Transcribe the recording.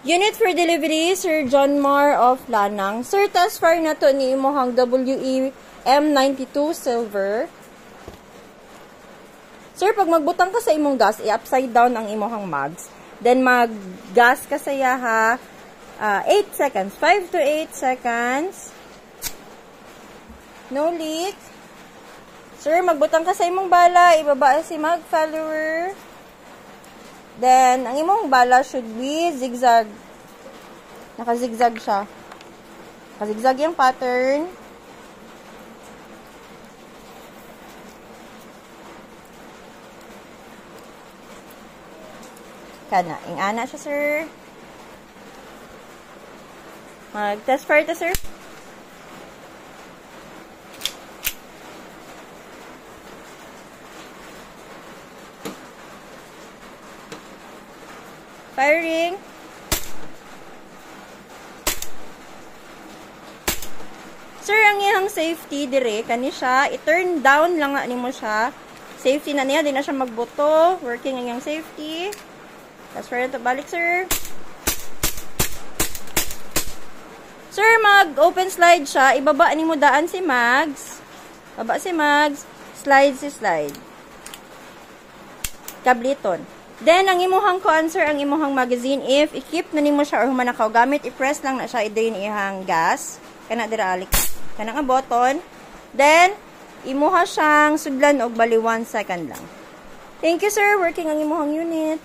Unit for delivery, Sir John Mar of Lanang. Sir, task fire na to ni imuhang WE M92 silver. Sir, pag magbutang ka sa imong gas, i-upside down ang imuhang mags. Then, mag-gas ka sa yaha 8 seconds. 5 to 8 seconds. No leak. Sir, magbutang ka sa imong bala. Ibaba si mag follower. Then, ang imong bala should be zigzag. Naka-zigzag siya. Naka-zigzag yung pattern. Kana. Ingana siya, sir. Mag-test fire to, sir. Firing. Sir, ang iyang safety dire kani siya, i-turn down lang nga nimo siya. Safety na niya, di na siya magbuto. Working ang iyang safety. That's for ito balik, sir. Sir, mag-open slide siya. Ibaba nimo daan si Mags. Baba si Mags. Slide si slide. Kabliton. Then, ang imuhang answer, ang imuhang magazine, if i-keep na nimo siya or humanakaw gamit, i-press lang na siya, i-drain ihang gas. Kana dira alik. Kana nga button. Then, imuha siyang sudlan og bali 1 second lang. Thank you, sir. Working ang imuhang unit.